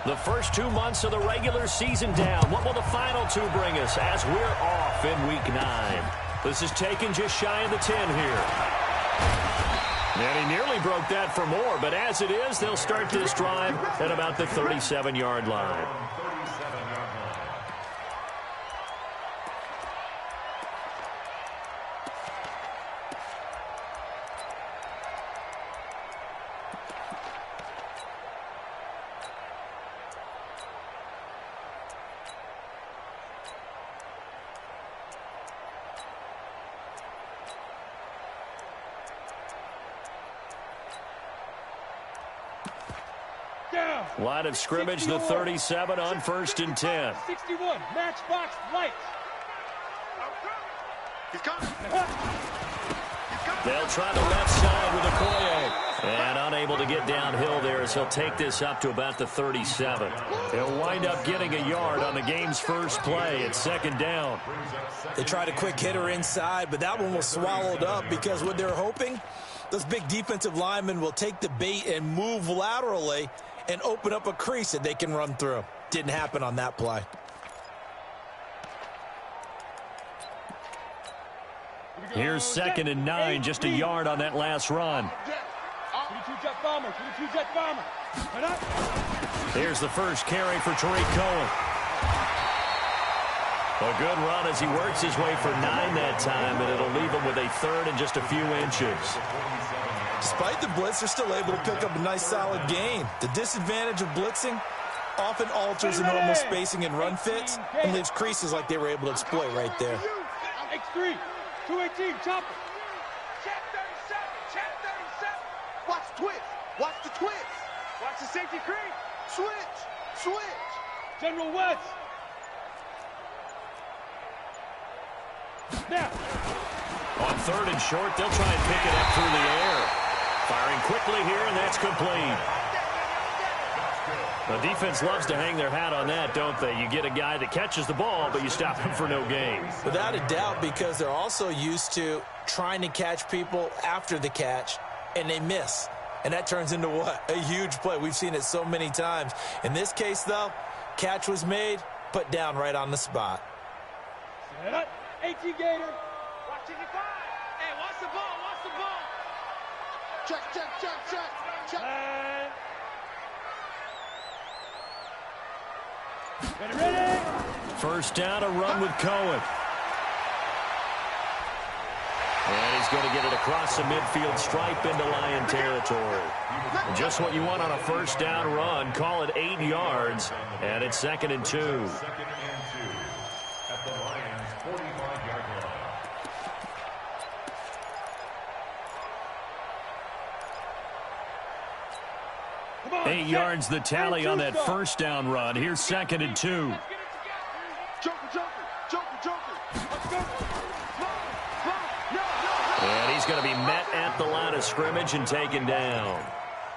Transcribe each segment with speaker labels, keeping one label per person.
Speaker 1: The first 2 months of the regular season down. What will the final 2 bring us as we're off in Week 9? This is taken just shy of the 10 here. And he nearly broke that for more, but as it is, they'll start this drive at about the 37-yard line. Line of scrimmage, 61. The 37 on 1st and 10.
Speaker 2: 61, matchbox lights.
Speaker 1: They'll try the left side with Okoye. And unable to get downhill there as he'll take this up to about the 37. He'll wind up getting a yard on the game's first play at 2nd down.
Speaker 3: They tried a quick hitter inside, but that one was swallowed up because what they're hoping, those big defensive linemen will take the bait and move laterally and open up a crease that they can run through. Didn't happen on that play.
Speaker 1: Here's 2nd and 9, just a yard on that last run.
Speaker 2: 22-jet bomber, 22-jet bomber.
Speaker 1: Here's the first carry for Tariq Cohen. A good run as he works his way for 9 that time, and it'll leave him with a 3rd and just a few inches.
Speaker 3: Despite the blitz, they're still able to pick up a nice solid gain. The disadvantage of blitzing often alters the normal spacing and run fits and leaves creases like they were able to exploit right there.
Speaker 2: X3, 218, chopper.
Speaker 4: Check 37, check 37. Watch the twist, watch the twist. Watch the safety creep. Switch, switch.
Speaker 2: General West. Now.
Speaker 1: On 3rd and short, they'll try and pick it up through the air. Firing quickly here, and that's complete. The defense loves to hang their hat on that, don't they? You get a guy that catches the ball, but you stop him for no gain.
Speaker 3: Without a doubt, because they're also used to trying to catch people after the catch, and they miss. And that turns into what? A huge play. We've seen it so many times. In this case, though, catch was made, put down right on the spot.
Speaker 2: Set up. 18 Gator.
Speaker 4: Watch it, hey, watch the ball, watch the ball. Check, check, check, check, check.
Speaker 2: Ready.
Speaker 1: First down, a run with Cohen. And he's going to get it across the midfield stripe into Lion territory. And just what you want on a first down run. Call it 8 yards, and it's 2nd and 2.
Speaker 5: At the Lions' 45-yard line.
Speaker 1: 8 yards the tally on that first down run. Here's 2nd and 2.
Speaker 4: Joker, Joker, Joker, Joker.
Speaker 1: And he's going to be met at the line of scrimmage and taken down.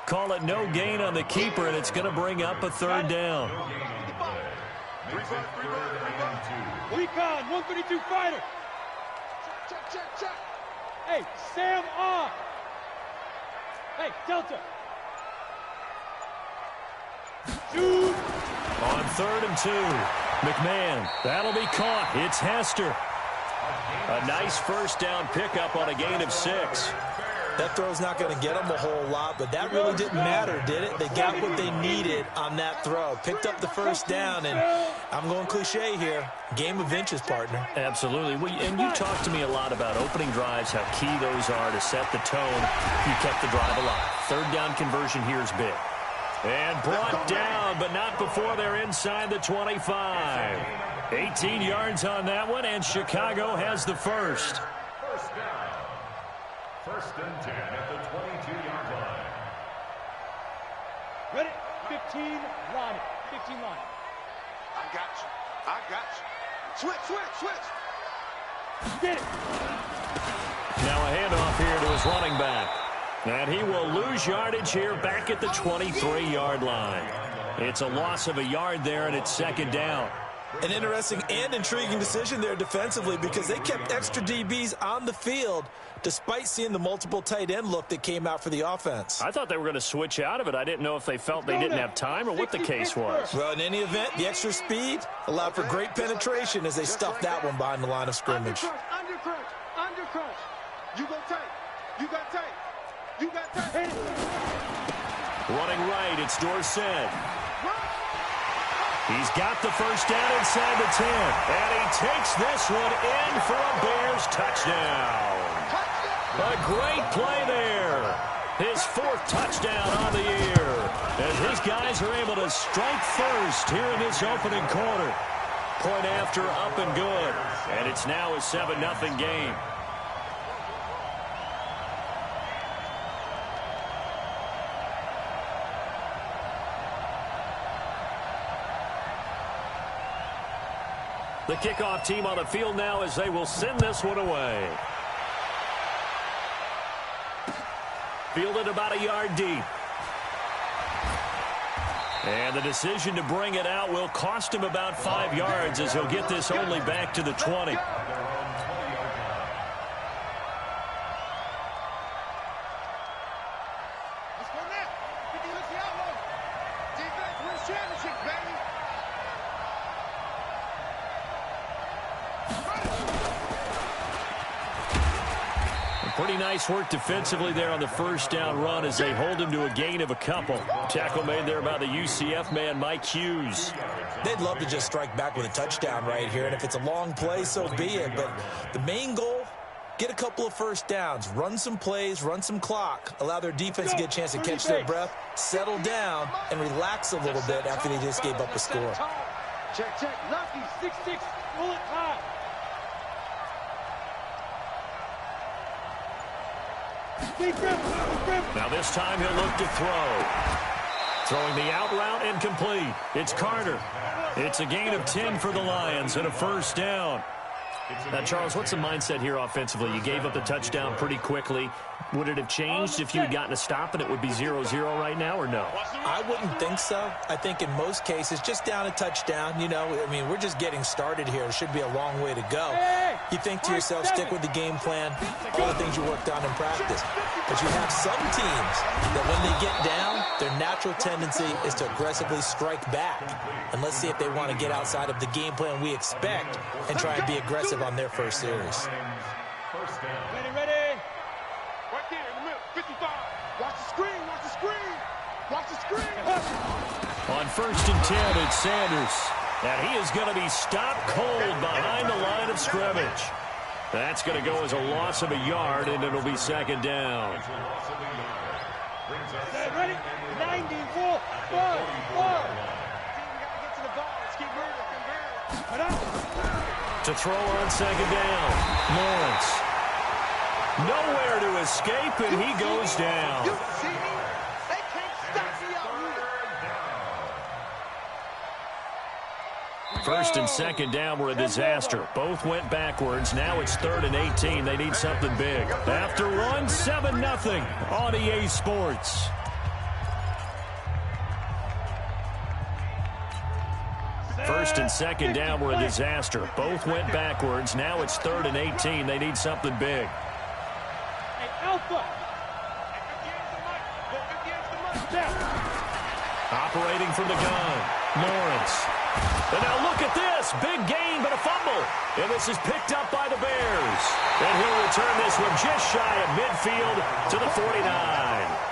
Speaker 1: Call it no gain on the keeper, and it's going to bring up a 3rd down.
Speaker 2: Recon, 132 fighter.
Speaker 4: Check, check, check.
Speaker 2: Hey, Sam off. Hey, Delta. Shoot.
Speaker 1: On 3rd and 2. McMahon, that'll be caught. It's Hester. A nice first down pickup on a gain of 6.
Speaker 3: That throw's not going to get them a whole lot, but that really didn't matter, did it? They got what they needed on that throw. Picked up the first down, and I'm going cliche here. Game of inches, partner.
Speaker 1: Absolutely. And you talked to me a lot about opening drives, how key those are to set the tone. You kept the drive alive. 3rd down conversion here is big. And brought down, but not before they're inside the 25. 18 yards on that one, and Chicago has the first.
Speaker 5: First down. 1st and 10 at the 22-yard line.
Speaker 2: Ready? 15 line. 15 line.
Speaker 4: I got you. I got you. Switch, switch, switch.
Speaker 2: Get it.
Speaker 1: Now a handoff here to his running back. And he will lose yardage here back at the 23-yard line. It's a loss of a yard there, and it's 2nd down.
Speaker 3: An interesting and intriguing decision there defensively because they kept extra DBs on the field despite seeing the multiple tight end look that came out for the offense.
Speaker 1: I thought they were going to switch out of it. I didn't know if they felt they didn't have time or what the case was.
Speaker 3: Well, in any event, the extra speed allowed for great penetration as they stuffed that one behind the line of scrimmage.
Speaker 4: Under crunch. You go tight. You got tight. You got tight.
Speaker 1: Running right, it's Dorsett. He's got the first down inside the 10. And he takes this one in for a Bears touchdown. A great play there. His 4th touchdown on the year. As his guys are able to strike first here in this opening quarter. Point after, up and good. And it's now a 7-0 game. The kickoff team on the field now as they will send this one away. Fielded about a yard deep. And the decision to bring it out will cost him about 5 yards as he'll get this only back to the 20. Pretty nice work defensively there on the first down run as they hold him to a gain of a couple. Tackle made there by the UCF man, Mike Hughes.
Speaker 3: They'd love to just strike back with a touchdown right here, and if it's a long play, so be it. But the main goal, get a couple of first downs, run some plays, run some clock, allow their defense to get a chance to catch their breath, settle down, and relax a little bit after they just gave up a score.
Speaker 2: Check. Lucky, 6-6, bullet high.
Speaker 1: Now this time he'll look to throw. Throwing the out route incomplete. It's Carter. It's a gain of 10 for the Lions and a first down. Now, Charles, what's the mindset here offensively? You gave up the touchdown pretty quickly. Would it have changed if you had gotten a stop and it would be 0-0 right now, or no?
Speaker 3: I wouldn't think so. I think in most cases, just down a touchdown, you know, I mean, we're just getting started here. It should be a long way to go. You think to yourself, stick with the game plan, all the things you worked on in practice. But you have some teams that when they get down, their natural tendency is to aggressively strike back. And let's see if they want to get outside of the game plan we expect and try and be aggressive on their first series.
Speaker 2: Ready.
Speaker 4: Right there in the middle, 55. Watch the screen. Watch the screen.
Speaker 1: On first and 10, it's Sanders. And he is going to be stopped cold behind the line of scrimmage. That's going to go as a loss of a yard, and it'll be second down.
Speaker 2: Ready? 94, 4.
Speaker 1: To throw on second down, Lawrence. Nowhere to escape, and he goes down.
Speaker 4: You see me? They can't stop me out here.
Speaker 1: First and second down were a disaster. Both went backwards. Now it's 3rd and 18. They need something big. After one, 7-0 on EA Sports. First and second down were a disaster. Both went backwards. Now it's 3rd and 18. They need something big.
Speaker 2: Hey, Alpha.
Speaker 1: Operating from the gun, Lawrence. And now look at this. Big gain, but a fumble. And this is picked up by the Bears. And he'll return this one just shy of midfield to the 49.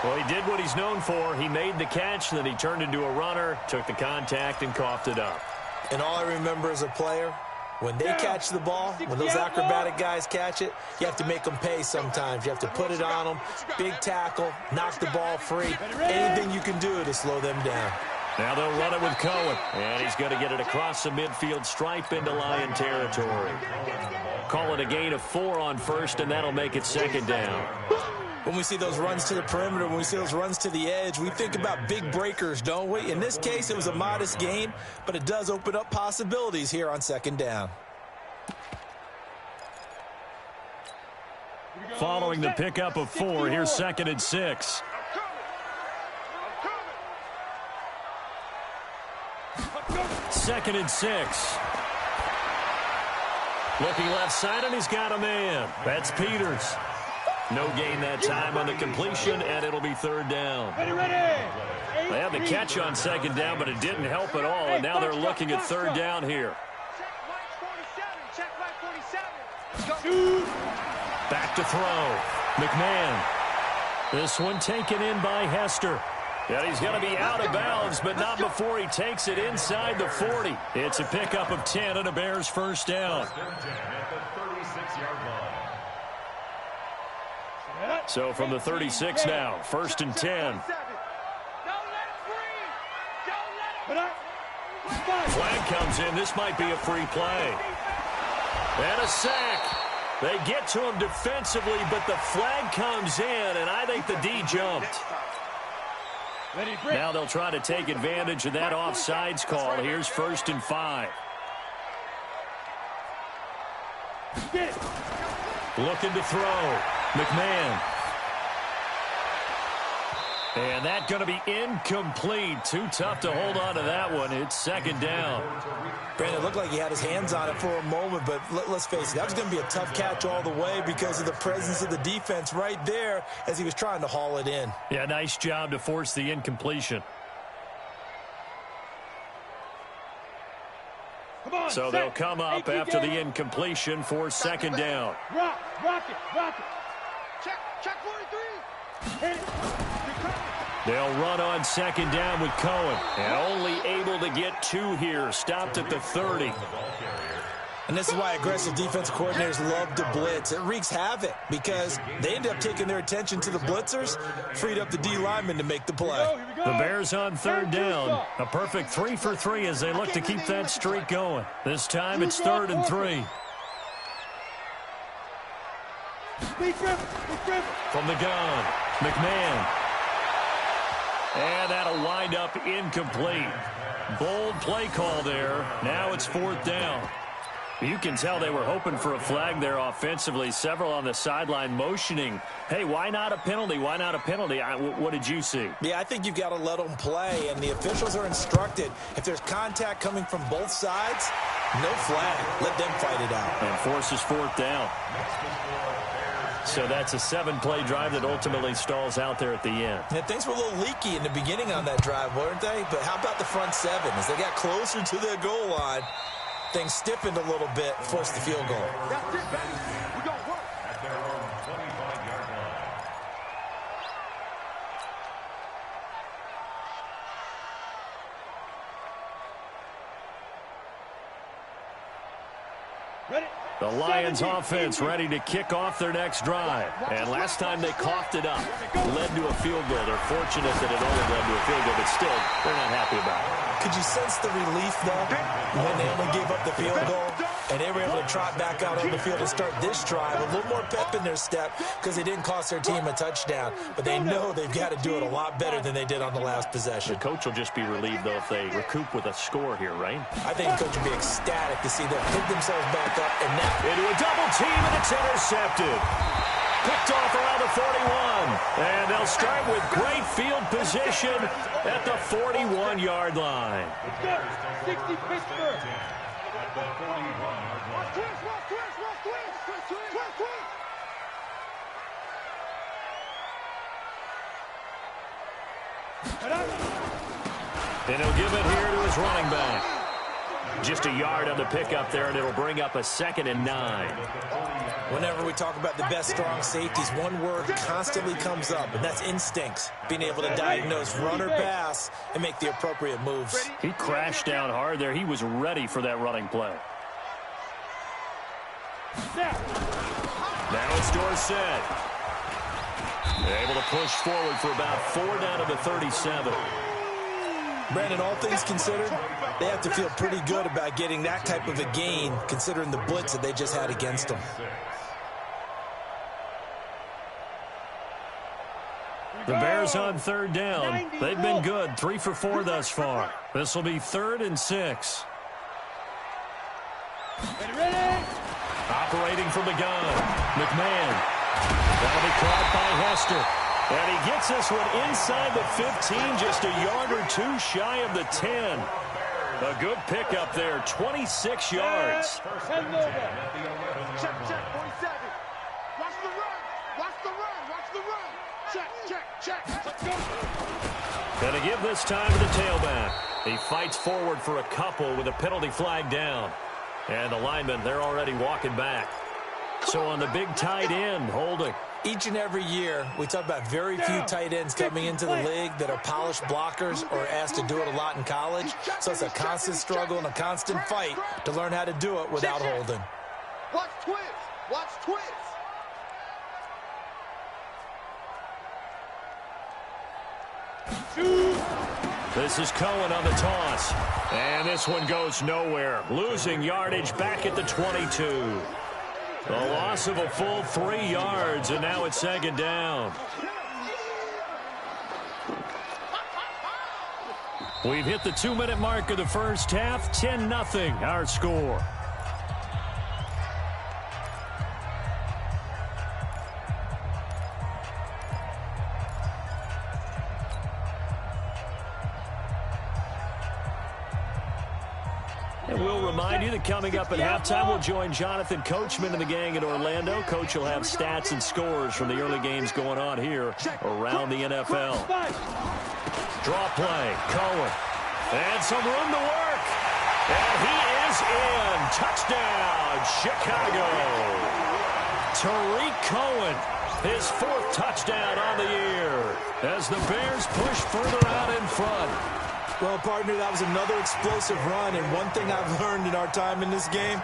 Speaker 1: Well, he did what he's known for. He made the catch, then he turned into a runner, took the contact, and coughed it up.
Speaker 3: And all I remember as a player, when they catch the ball, when those acrobatic guys catch it, you have to make them pay sometimes. You have to put it on them, big tackle, knock the ball free, anything you can do to slow them down.
Speaker 1: Now they'll run it with Cohen, and he's going to get it across the midfield stripe into Lion territory. Call it a gain of 4 on first, and that'll make it second down.
Speaker 3: When we see those runs to the perimeter, when we see those runs to the edge, we think about big breakers, don't we? In this case, it was a modest gain, but it does open up possibilities here on second down.
Speaker 1: Following the pickup of 4, here's 2nd and 6. 2nd and 6. Looking left side, and he's got a man. That's Peters. No gain that time on the completion, and it'll be 3rd down. They had the catch on 2nd down, but it didn't help at all, and now they're looking at 3rd down here. Back to throw. McMahon. This one taken in by Hester. And he's going to be out of bounds, but not before he takes it inside the 40. It's a pickup of 10 and a Bears 1st down. So from the 36 now, 1st and 10. Flag comes in. This might be a free play. And a sack. They get to him defensively, but the flag comes in, and I think the D jumped. Now they'll try to take advantage of that offsides call. Here's 1st and 5. Looking to throw. McMahon. And that's going to be incomplete. Too tough to hold on to that one. It's 2nd down.
Speaker 3: Brandon, it looked like he had his hands on it for a moment, but let's face it, that was going to be a tough catch all the way because of the presence of the defense right there as he was trying to haul it in.
Speaker 1: Yeah, nice job to force the incompletion. So they'll come up after the incompletion for 2nd down.
Speaker 2: Rock it. Check 43.
Speaker 1: They'll run on 2nd down with Cohen. And only able to get 2 here. Stopped at the 30.
Speaker 3: And this is why aggressive defensive coordinators love to blitz. It wreaks havoc because they end up taking their attention to the blitzers, freed up the D lineman to make the play.
Speaker 1: The Bears on 3rd down. A perfect 3 for 3 as they look to keep that streak going. This time it's 3rd and 3. From the gun, McMahon. And that'll wind up incomplete. Bold play call there. Now it's 4th down. You can tell they were hoping for a flag there offensively. Several on the sideline motioning, hey, why not a penalty? Why not a penalty? What did you see?
Speaker 3: Yeah, I think you've got to let them play, and the officials are instructed. If there's contact coming from both sides, no flag. Let them fight it out.
Speaker 1: And forces 4th down. So that's a 7-play drive that ultimately stalls out there at the end.
Speaker 3: And things were a little leaky in the beginning on that drive, weren't they? But how about the front 7? As they got closer to their goal line, things stiffened a little bit, forced the field goal.
Speaker 4: That's it, baby. We gonna work.
Speaker 5: At their own 25-yard line.
Speaker 2: Ready?
Speaker 1: The Lions offense ready to kick off their next drive. And last time they coughed it up, led to a field goal. They're fortunate that it only led to a field goal, but still, they're not happy about it.
Speaker 3: Could you sense the relief, though, when they only gave up the field goal? And they were able to trot back out on the field and start this drive. A little more pep in their step because they didn't cost their team a touchdown. But they know they've got to do it a lot better than they did on the last possession.
Speaker 1: The coach will just be relieved, though, if they recoup with a score here, right?
Speaker 3: I think the coach will be ecstatic to see them pick themselves back up. And now
Speaker 1: into a double team, and it's intercepted. Picked off around the 41. And they'll start with great field position at the 41-yard line.
Speaker 2: 60 Pittsburgh.
Speaker 5: At the 41-yard line.
Speaker 4: Twist.
Speaker 1: And he'll give it here to his running back. Just a yard on the pickup there, and it'll bring up a 2nd and 9.
Speaker 3: Whenever we talk about the best strong safeties, one word constantly comes up, and that's instincts. Being able to diagnose run or pass and make the appropriate moves.
Speaker 1: He crashed down hard there. He was ready for that running play. Now it's Dorsett. Able to push forward for about 4 down to the 37.
Speaker 3: Brandon, all things considered, they have to feel pretty good about getting that type of a gain, considering the blitz that they just had against them.
Speaker 1: The Bears on 3rd down. They've been good, 3 for 4 thus far. This will be 3rd and 6. Operating from the gun, McMahon. That'll be caught by Hester. And he gets this one inside the 15, just a yard or 2 shy of the 10. A good pickup there, 26 yards.
Speaker 2: And over.
Speaker 4: Check, 47. Watch the run. Watch the run. Watch the run. Check. Let's go.
Speaker 1: Gonna give this time to the tailback. He fights forward for a couple with a penalty flag down. And the linemen, they're already walking back. So on the big tight end, holding.
Speaker 3: Each and every year, we talk about very few tight ends coming into the league that are polished blockers or asked to do it a lot in college. So it's a constant struggle and a constant fight to learn how to do it without holding.
Speaker 4: Watch twist. Watch twist.
Speaker 1: This is Cohen on the toss. And this one goes nowhere. Losing yardage back at the 22. The loss of a full 3 yards, and now it's second down. We've hit the 2-minute mark of the first half. 10-0 our score. And we'll remind you that coming up at halftime, we'll join Jonathan Coachman and the gang in Orlando. Coach will have stats and scores from the early games going on here around the NFL. Draw play, Cohen. And some room to work. And he is in. Touchdown, Chicago. Tariq Cohen, his 4th touchdown on the year as the Bears push further out in front.
Speaker 3: Well, partner, that was another explosive run, and one thing I've learned in our time in this game,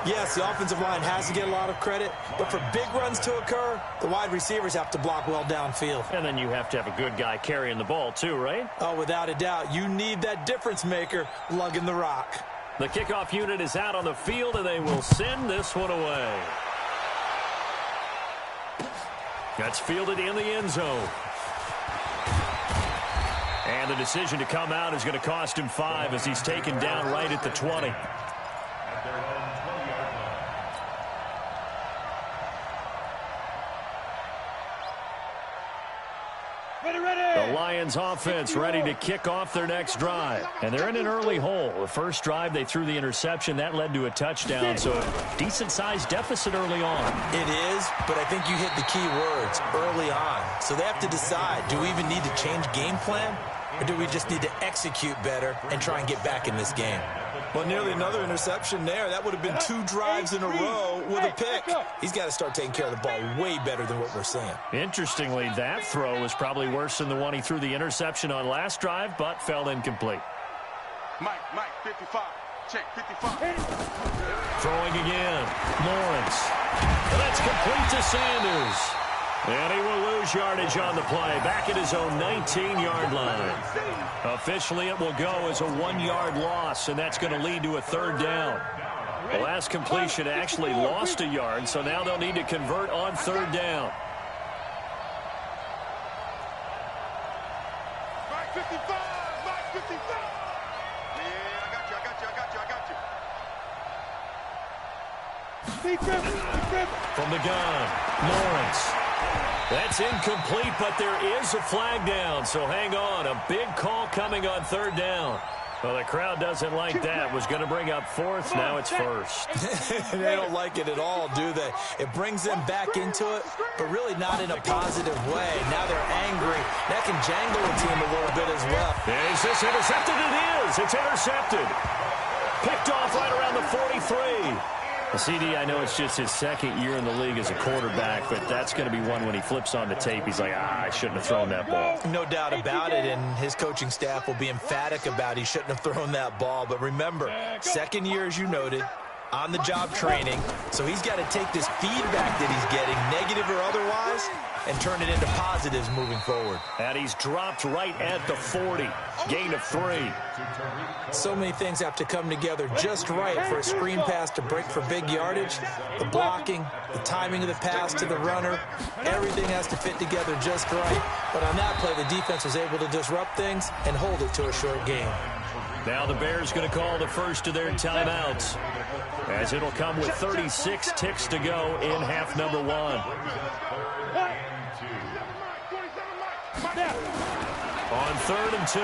Speaker 3: yes, the offensive line has to get a lot of credit, but for big runs to occur, the wide receivers have to block well downfield.
Speaker 1: And then you have to have a good guy carrying the ball too, right?
Speaker 3: Oh, without a doubt. You need that difference maker lugging the rock.
Speaker 1: The kickoff unit is out on the field, and they will send this one away. That's fielded in the end zone. And the decision to come out is going to cost him 5 as he's taken down right at the 20.
Speaker 5: At their own 20-yard line.
Speaker 2: Ready.
Speaker 1: The Lions offense ready to kick off their next drive. And they're in an early hole. The first drive, they threw the interception. That led to a touchdown, so a decent-sized deficit early on.
Speaker 3: It is, but I think you hit the key words, early on. So they have to decide, do we even need to change game plan? Or do we just need to execute better and try and get back in this game? Well, nearly another interception there. That would have been 2 drives in a row with a pick. He's got to start taking care of the ball way better than what we're seeing.
Speaker 1: Interestingly, that throw was probably worse than the one he threw the interception on last drive, but fell incomplete.
Speaker 4: Mike, 55. Check, 55.
Speaker 1: Throwing again. Lawrence. That's complete to Sanders. And he will lose yardage on the play. Back at his own 19-yard line. Officially, it will go as a 1-yard loss, and that's going to lead to a 3rd down. The last completion actually lost a yard, so now they'll need to convert on 3rd down.
Speaker 4: Mike 55. Mike 55. Yeah, I got you.
Speaker 1: From the gun, Lawrence. That's incomplete, but there is a flag down, so hang on. A big call coming on 3rd down. Well, the crowd doesn't like that. Was going to bring up 4th. Now it's 1st.
Speaker 3: They don't like it at all, do they? It brings them back into it, but really not in a positive way. Now they're angry. That can jangle a team a little bit as well.
Speaker 1: Is this intercepted? It is. It's intercepted. Picked off right around the 43. CD, I know it's just his 2nd year in the league as a quarterback, but that's going to be one when he flips on the tape. He's like, I shouldn't have thrown that ball.
Speaker 3: No doubt about it, and his coaching staff will be emphatic about he shouldn't have thrown that ball. But remember, 2nd year, as you noted, on-the-job training, so he's got to take this feedback that he's getting, negative or otherwise, and turn it into positives moving forward.
Speaker 1: And he's dropped right at the 40. Gain of 3.
Speaker 3: So many things have to come together just right for a screen pass to break for big yardage. The blocking, the timing of the pass to the runner, everything has to fit together just right. But on that play, the defense was able to disrupt things and hold it to a short game.
Speaker 1: Now the Bears going to call the first of their timeouts, as it'll come with 36 ticks to go in half number 1. On 3rd and 2,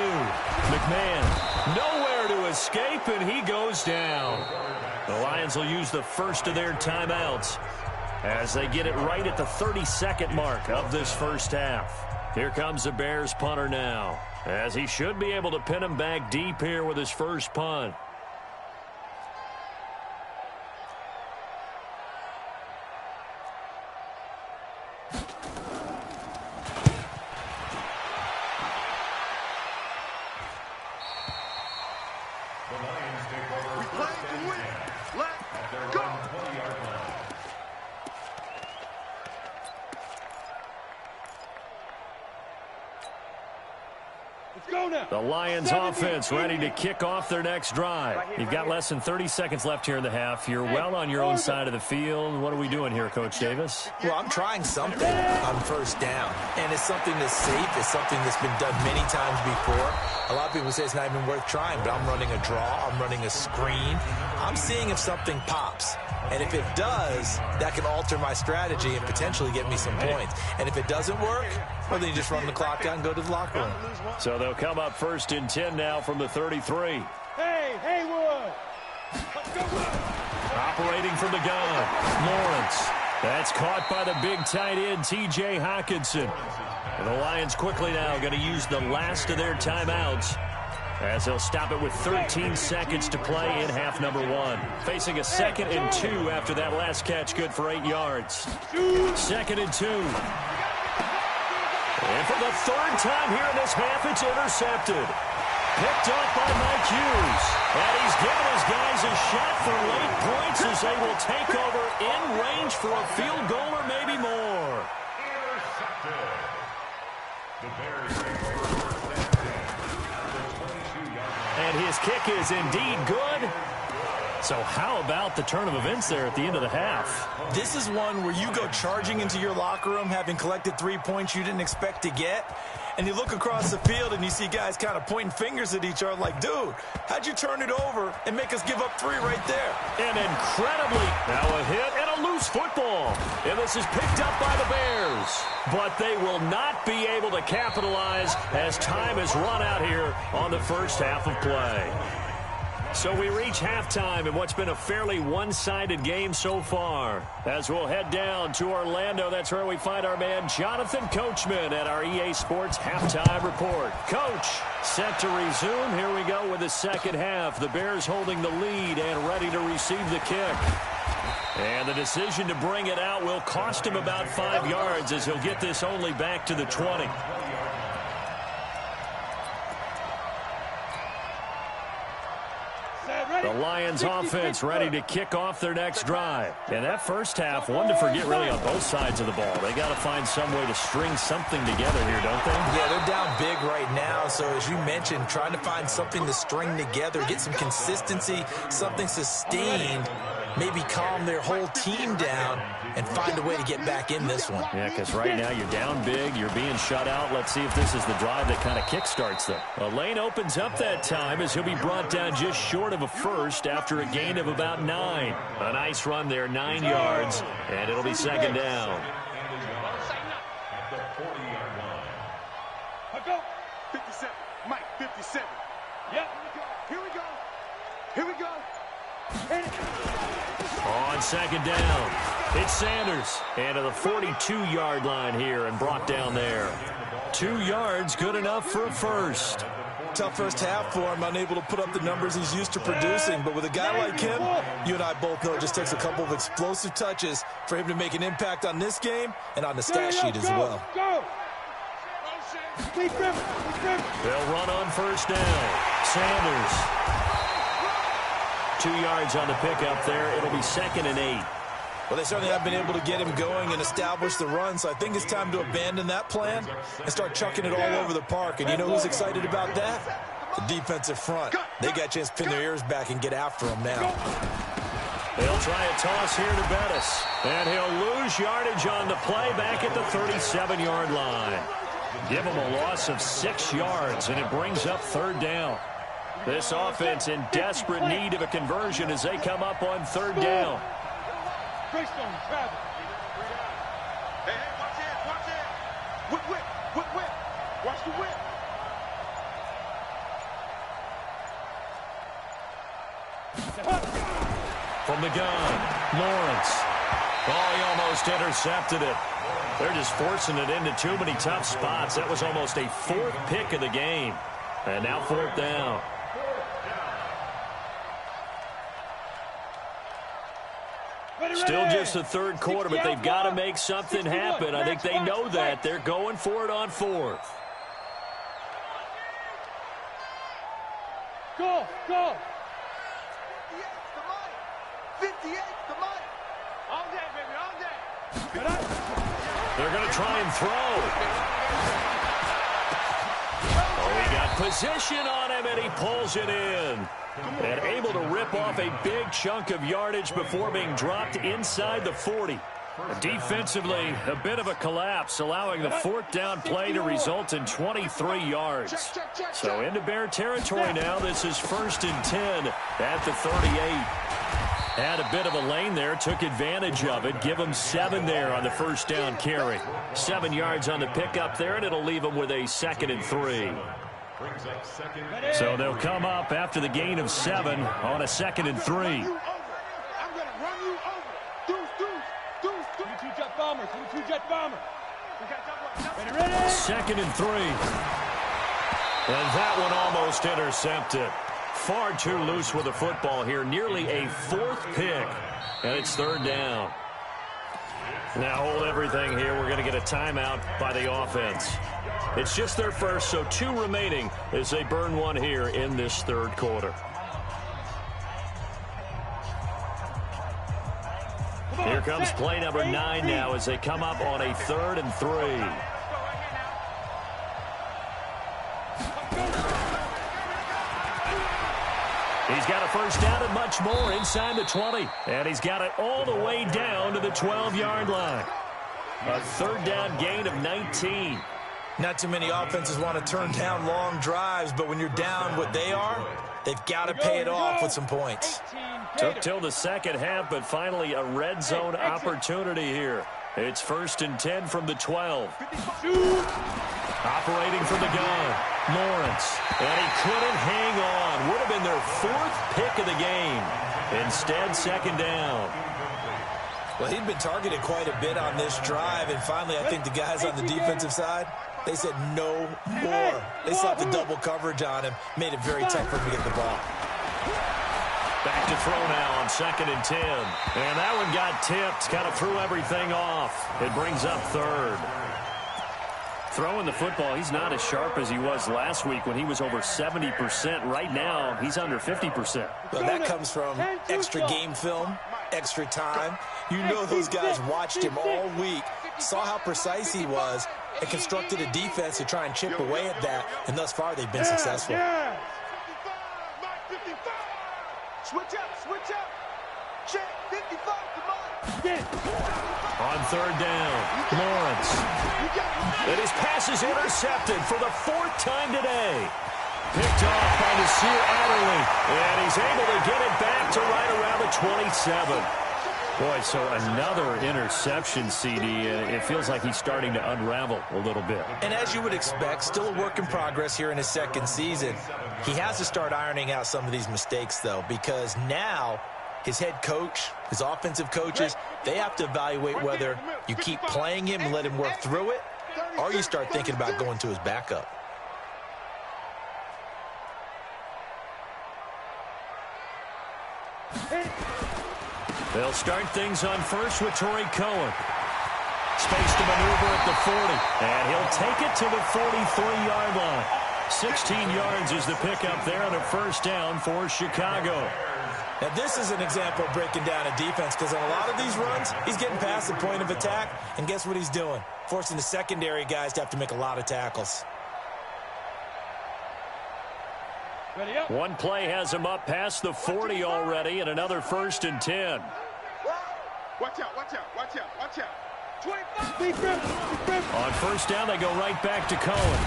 Speaker 1: McMahon nowhere to his escape, and he goes down. The Lions will use the first of their timeouts as they get it right at the 32nd mark of this first half. Here comes the Bears punter now, as he should be able to pin him back deep here with his first punt. The Lions offense ready to kick off their next drive. You've got less than 30 seconds left here in the half. You're well on your own side of the field. What are we doing here, Coach Davis?
Speaker 3: Well, I'm trying something on first down, and it's something that's safe. It's something that's been done many times before. A lot of people say it's not even worth trying, but I'm running a draw. I'm running a screen. I'm seeing if something pops. And if it does, that can alter my strategy and potentially get me some points. And if it doesn't work, well, then you just run the clock out and go to the locker room.
Speaker 1: So they'll come up first and 10 now from the 33.
Speaker 2: Hey, Haywood!
Speaker 1: Operating from the gun, Lawrence. That's caught by the big tight end, T.J. Hockenson. And the Lions quickly now going to use the last of their timeouts, as they'll stop it with 13 seconds to play in half number one. Facing a 2nd and 2 after that last catch, good for 8 yards. 2nd and 2. And for the 3rd time here in this half, it's intercepted. Picked up by Mike Hughes. And he's given his guys a shot for late points as they will take over in range for a field goal or maybe more.
Speaker 5: Intercepted. The Bears take over first and 10 at the 22-yard line.
Speaker 1: And his kick is indeed good. So how about the turn of events there at the end of the half?
Speaker 3: This is one where you go charging into your locker room having collected 3 points you didn't expect to get, and you look across the field and you see guys kind of pointing fingers at each other like, dude, how'd you turn it over and make us give up 3 right there?
Speaker 1: And incredibly, now a hit and a loose football. And this is picked up by the Bears. But they will not be able to capitalize as time has run out here on the first half of play. So we reach halftime in what's been a fairly one-sided game so far. As we'll head down to Orlando, that's where we find our man Jonathan Coachman at our EA Sports Halftime Report. Coach, set to resume. Here we go with the second half. The Bears holding the lead and ready to receive the kick. And the decision to bring it out will cost him about 5 yards as he'll get this only back to the 20. The Lions offense ready to kick off their next drive. And that first half, one to forget really on both sides of the ball. They got to find some way to string something together here, don't they?
Speaker 3: Yeah, they're down big right now. So as you mentioned, trying to find something to string together, get some consistency, something sustained, maybe calm their whole team down and find a way to get back in this one.
Speaker 1: Yeah, because right now you're down big, you're being shut out. Let's see if this is the drive that kind of kickstarts them. A lane opens up that time as he'll be brought down just short of a first after a gain of about 9. A nice run there, 9 yards, and it'll be second down.
Speaker 5: At the 40-yard line.
Speaker 4: I go. 57. Mike, 57.
Speaker 2: Yep.
Speaker 4: Here we go. Here we go.
Speaker 1: On second down, it's Sanders. And to the 42-yard line here and brought down there. 2 yards, good enough for a first.
Speaker 3: Tough first half for him, unable to put up the numbers he's used to producing. But with a guy like him, you and I both know it just takes a couple of explosive touches for him to make an impact on this game and on the stat sheet as well.
Speaker 2: Go!
Speaker 1: They'll run on first down. Sanders. 2 yards on the pickup there. It'll be 2nd and 8.
Speaker 3: Well, they certainly have been able to get him going and establish the run, so I think it's time to abandon that plan and start chucking it all over the park. And you know who's excited about that? The defensive front. They got a chance to pin their ears back and get after him now.
Speaker 1: They'll try a toss here to Bettis. And he'll lose yardage on the play back at the 37-yard line. Give him a loss of 6 yards, and it brings up 3rd down. This offense in desperate need of a conversion as they come up on 3rd down.
Speaker 2: Hey,
Speaker 4: Watch it. Whip. Watch the whip.
Speaker 1: From the gun, Lawrence. Oh, he almost intercepted it. They're just forcing it into too many tough spots. That was almost a fourth pick of the game. And now fourth down. Still just the third quarter, but they've got to make something happen. I think they know that. They're going for it on fourth.
Speaker 2: Go, go.
Speaker 4: 58 the money. All day, baby, all day.
Speaker 1: They're going to try and throw. Oh, he got position on him, and he pulls it in. And able to rip off a big chunk of yardage before being dropped inside the 40. Defensively, a bit of a collapse, allowing the fourth down play to result in 23 yards. So into Bear territory now. This is 1st and 10 at the 38. Had a bit of a lane there, took advantage of it. Give them 7 there on the first down carry. 7 yards on the pickup there, and it'll leave them with a 2nd and 3. So they'll come up after the gain of 7 on a 2nd and 3.
Speaker 2: I'm going to run you over. Deuce. 22 jet bomber. 22 jet bomber. Ready.
Speaker 1: 2nd and 3. And that one almost intercepted. Far too loose with the football here. Nearly a 4th pick. And it's 3rd down. Now hold everything here. We're going to get a timeout by the offense. It's just their first, so 2 remaining as they burn one here in this 3rd quarter. Here comes play number 9 now as they come up on a 3rd and 3. He's got a first down and much more inside the 20. And he's got it all the way down to the 12-yard line. A 3rd down gain of 19.
Speaker 3: Not too many offenses want to turn down long drives, but when you're down what they are, they've got to pay it off with some points.
Speaker 1: Took till the second half, but finally a red zone opportunity here. It's 1st and 10 from the 12. Operating from the gun, Lawrence. And he couldn't hang on. Would have been their 4th pick of the game. Instead, 2nd down.
Speaker 3: Well, he'd been targeted quite a bit on this drive, and finally I think the guys on the defensive side, they said no more. They slapped the double coverage on him, made it very tough for him to get the ball.
Speaker 1: Back to throw now on 2nd and 10. And that one got tipped, kind of threw everything off. It brings up 3rd. Throwing the football, he's not as sharp as he was last week when he was over 70%. Right now, he's under 50%.
Speaker 3: Well, that comes from extra game film, extra time. You know those guys watched him all week, saw how precise he was, and constructed a defense to try and chip away at that, and thus far they've been successful.
Speaker 4: Switch up. Check, 55, come on.
Speaker 1: On 3rd down, Lawrence. And his pass is intercepted for the 4th time today. Picked off by Nasir Adderley. And he's able to get it back to right around the 27. Boy, so another interception, CD. It feels like he's starting to unravel a little bit.
Speaker 3: And as you would expect, still a work in progress here in his 2nd season. He has to start ironing out some of these mistakes, though, because now his head coach, his offensive coaches, they have to evaluate whether you keep playing him and let him work through it, or you start thinking about going to his backup.
Speaker 1: They'll start things on first with Torrey Cohen. Space to maneuver at the 40, and he'll take it to the 43-yard line. 16 yards is the pickup there on a first down for Chicago.
Speaker 3: Now, this is an example of breaking down a defense, because on a lot of these runs, he's getting past the point of attack, and guess what he's doing? Forcing the secondary guys to have to make a lot of tackles.
Speaker 1: One play has him up past the 40 already, and another 1st and 10.
Speaker 4: Watch out. 25.
Speaker 1: On first down, they go right back to Cohen.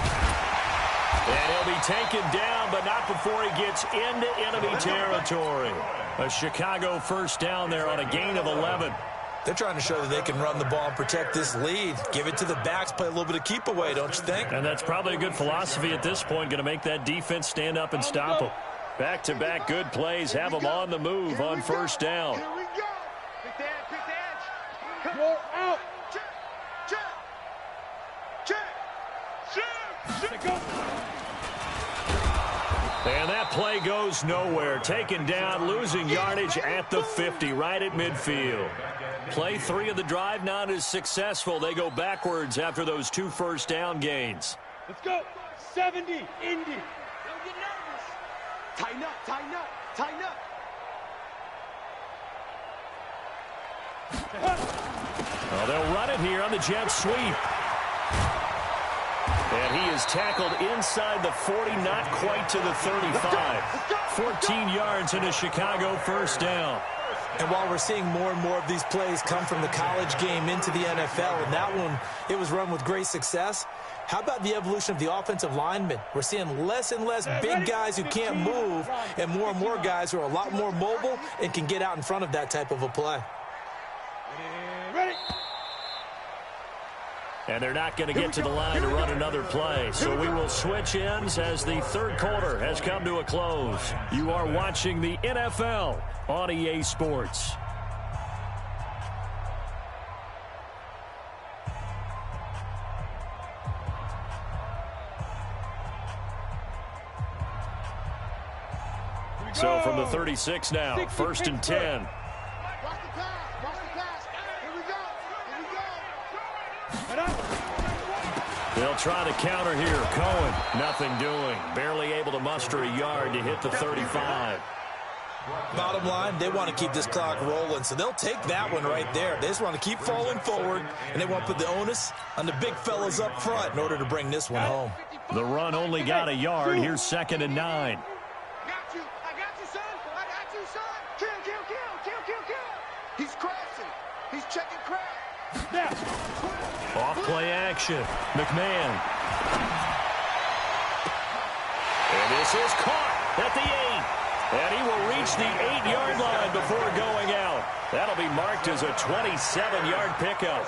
Speaker 1: And he'll be taken down, but not before he gets into enemy territory. A Chicago first down there on a gain of 11.
Speaker 3: They're trying to show that they can run the ball and protect this lead. Give it to the backs, play a little bit of keep away, don't you think?
Speaker 1: And that's probably a good philosophy at this point, going to make that defense stand up and stop them. Back-to-back good plays have them on the move on first down.
Speaker 4: Here we go. Pick the edge, pick the edge.
Speaker 2: Roll out.
Speaker 4: Check.
Speaker 2: Go.
Speaker 1: And that play goes nowhere. Taken down, losing yardage at the 50, right at midfield. Play 3 of the drive not as successful. They go backwards after those 2 first down gains.
Speaker 2: Let's go. 70, Indy.
Speaker 4: Don't get nervous. Tighten up, tighten up, tighten up.
Speaker 1: Well, they'll run it here on the jet sweep. And he is tackled inside the 40, not quite to the 35. 14 yards and a Chicago first down.
Speaker 3: And while we're seeing more and more of these plays come from the college game into the NFL, and that one, it was run with great success, how about the evolution of the offensive linemen? We're seeing less and less big guys who can't move and more guys who are a lot more mobile and can get out in front of that type of a play.
Speaker 2: Ready.
Speaker 1: And they're not going to get to the line to run another play. So we will switch ends as the third quarter has come to a close. You are watching the NFL on EA Sports. So from the 36 now, first and 10. They'll try to counter here. Cohen, nothing doing. Barely able to muster a yard to hit the 35.
Speaker 3: Bottom line, they want to keep this clock rolling, so they'll take that one right there. They just want to keep falling forward, and they want to put the onus on the big fellas up front in order to bring this one home.
Speaker 1: The run only got a yard. Here's 2nd and 9.
Speaker 4: I got you, son. I got you, son. Kill. He's crashing. He's checking crash.
Speaker 2: Now.
Speaker 1: Off play action. McMahon. And this is caught at the 8. And he will reach the 8-yard line before going out. That'll be marked as a 27-yard pickup.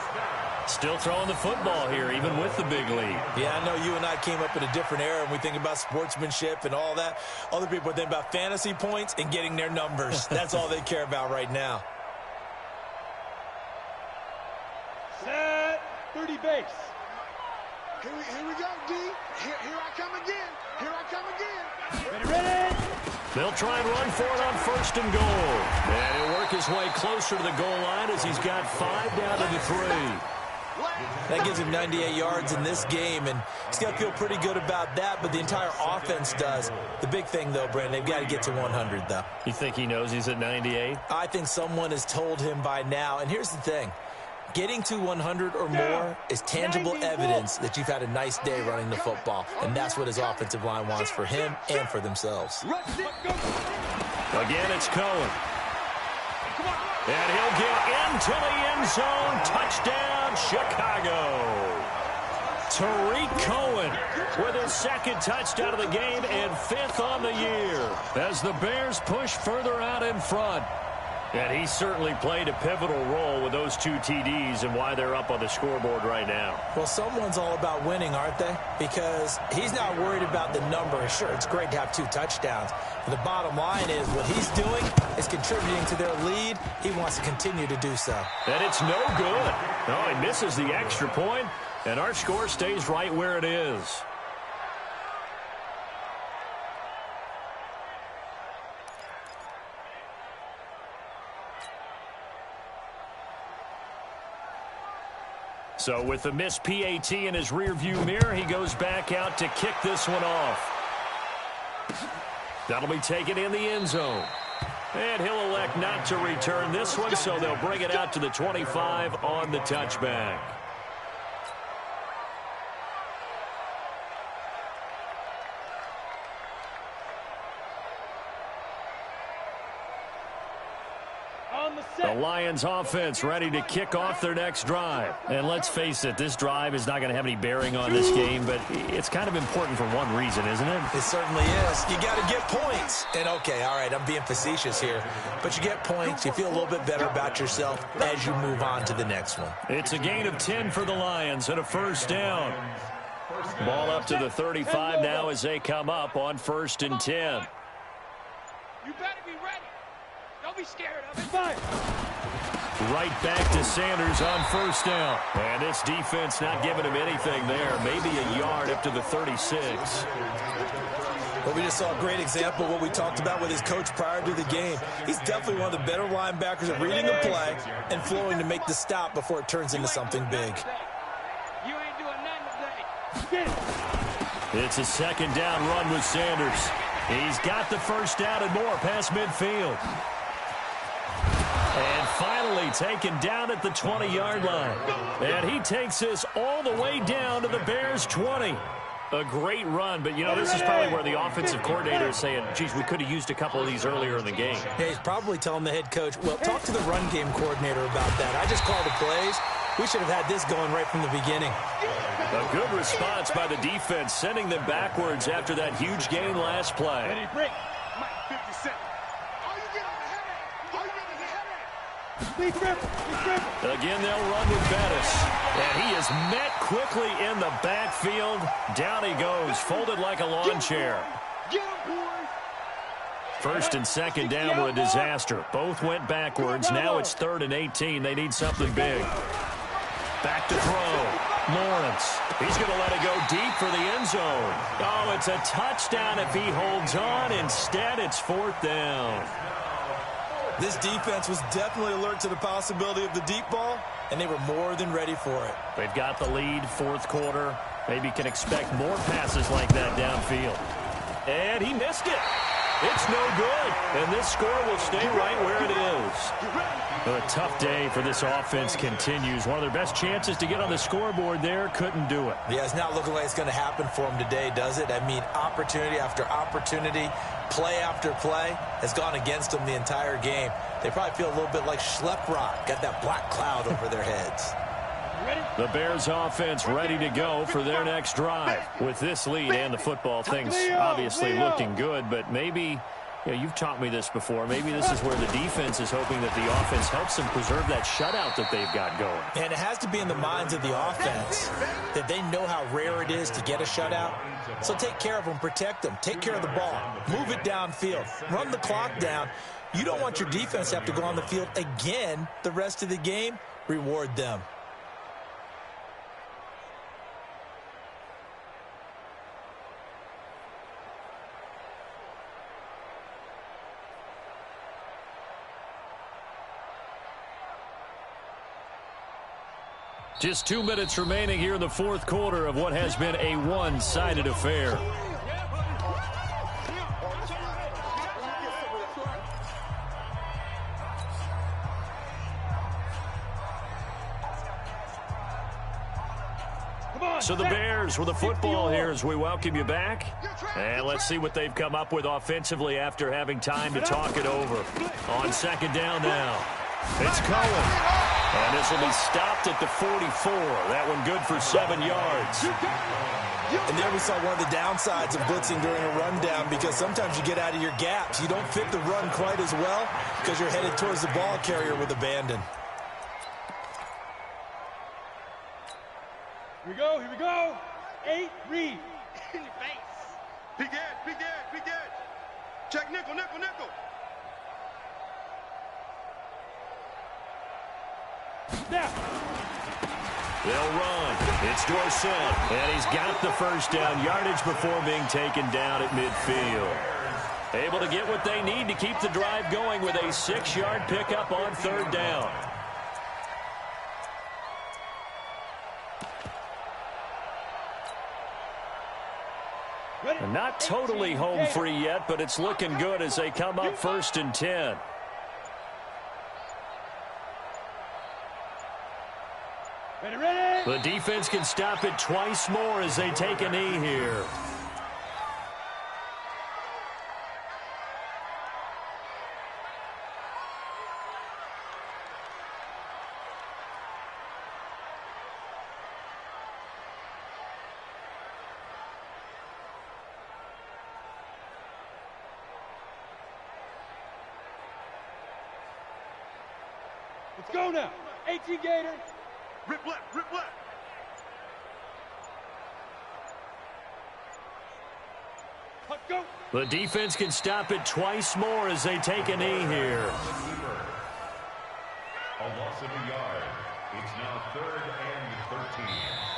Speaker 1: Still throwing the football here, even with the big lead.
Speaker 3: Yeah, I know you and I came up in a different era, and we think about sportsmanship and all that. Other people think about fantasy points and getting their numbers. That's all they care about right now.
Speaker 2: Set. 30 base.
Speaker 4: Here we go, D. Here I come again.
Speaker 2: Ready.
Speaker 1: They'll try and run for it on 1st and goal. And he'll work his way closer to the goal line as he's got 5 down to the 3.
Speaker 3: That gives him 98 yards in this game, and he's got to feel pretty good about that, but the entire offense does. The big thing, though, Brandon, they've got to get to 100, though.
Speaker 1: You think he knows he's at 98?
Speaker 3: I think someone has told him by now, and here's the thing. Getting to 100 or more is tangible evidence that you've had a nice day running the football, and that's what his offensive line wants for him and for themselves.
Speaker 1: Again, it's Cohen. And he'll get into the end zone. Touchdown, Chicago. Tariq Cohen with his 2nd touchdown of the game and 5th on the year as the Bears push further out in front. And he certainly played a pivotal role with those 2 TDs and why they're up on the scoreboard right now.
Speaker 3: Well, someone's all about winning, aren't they? Because he's not worried about the number. Sure, it's great to have 2 touchdowns. But the bottom line is what he's doing is contributing to their lead. He wants to continue to do so.
Speaker 1: And it's no good. No, he misses the extra point, and our score stays right where it is. So with the missed PAT in his rearview mirror, he goes back out to kick this one off. That'll be taken in the end zone. And he'll elect not to return this one, so they'll bring it out to the 25 on the touchback. The Lions offense ready to kick off their next drive. And let's face it, this drive is not going to have any bearing on this game, but it's kind of important for one reason, isn't it?
Speaker 3: It certainly is. You got to get points. And, okay, all right, I'm being facetious here. But you get points, you feel a little bit better about yourself as you move on to the next one.
Speaker 1: It's a gain of 10 for the Lions and a first down. Ball up to the 35 now as they come up on 1st and 10.
Speaker 2: You better be ready. Don't be scared of it. Fire.
Speaker 1: Right back to Sanders on first down. And this defense not giving him anything there. Maybe a yard up to the 36.
Speaker 3: Well, we just saw a great example of what we talked about with his coach prior to the game. He's definitely one of the better linebackers at reading the play and flowing to make the stop before it turns into something big.
Speaker 2: You ain't doing nothing today.
Speaker 1: It's a second down run with Sanders. He's got the first down and more past midfield. And finally taken down at the 20-yard line. And he takes this all the way down to the Bears' 20. A great run, but, you know, this is probably where the offensive coordinator is saying, geez, we could have used a couple of these earlier in the game.
Speaker 3: Yeah, he's probably telling the head coach, well, talk to the run game coordinator about that. I just called the plays. We should have had this going right from the beginning.
Speaker 1: A good response by the defense, sending them backwards after that huge gain last play.
Speaker 2: Ready, break. Mike 57. All you get on the headache. All you get is a headache. Big rip. Big rip.
Speaker 1: Again, they'll run with Bettis. And he is met quickly in the backfield. Down he goes, folded like a lawn chair.
Speaker 2: Get him, boys.
Speaker 1: First and second down were a disaster. Both went backwards. Now it's 3rd and 18. They need something big. Back to throw. Lawrence. He's going to let it go deep for the end zone. Oh, it's a touchdown if he holds on. Instead, it's 4th down.
Speaker 3: This defense was definitely alert to the possibility of the deep ball, and they were more than ready for it.
Speaker 1: They've got the lead, 4th quarter. Maybe can expect more passes like that downfield. And he missed it. It's no good. And this score will stay right where it is. A tough day for this offense continues. One of their best chances to get on the scoreboard there, couldn't do it.
Speaker 3: Yeah, it's not looking like it's going to happen for them today, does it? I mean, opportunity after opportunity, play after play has gone against them the entire game. They probably feel a little bit like Schlepp Rock, got that black cloud over their heads.
Speaker 1: The Bears offense ready to go for their next drive. With this lead and the football, things obviously looking good, but maybe, you know, you've taught me this before, maybe this is where the defense is hoping that the offense helps them preserve that shutout that they've got going.
Speaker 3: And it has to be in the minds of the offense that they know how rare it is to get a shutout. So take care of them, protect them, take care of the ball, move it downfield, run the clock down. You don't want your defense to have to go on the field again the rest of the game. Reward them.
Speaker 1: Just 2 minutes remaining here in the 4th quarter of what has been a one-sided affair. So the Bears with the football here as we welcome you back. And let's see what they've come up with offensively after having time to talk it over. On second down now. It's Cohen. And this will be stopped at the 44. That one good for 7 yards.
Speaker 3: And there we saw one of the downsides of blitzing during a rundown, because sometimes you get out of your gaps. You don't fit the run quite as well because you're headed towards the ball carrier with abandon.
Speaker 2: Here we go, here we go. 8, read. In your face.
Speaker 4: Big edge, big edge, big edge. Check nickel, nickel, nickel.
Speaker 2: Now.
Speaker 1: They'll run. It's Dorsett. And he's got the first down yardage before being taken down at midfield. Able to get what they need to keep the drive going with a 6-yard pickup on 3rd down. And not totally home free yet, but it's looking good as they come up 1st and 10.
Speaker 2: Ready, ready.
Speaker 1: The defense can stop it twice more as they take a knee here.
Speaker 2: Let's go now. 18 Gator.
Speaker 4: Rip left, rip left.
Speaker 2: Let's go.
Speaker 1: The defense can stop it twice more as they take a knee here.
Speaker 5: A loss of a yard. It's now 3rd and 13.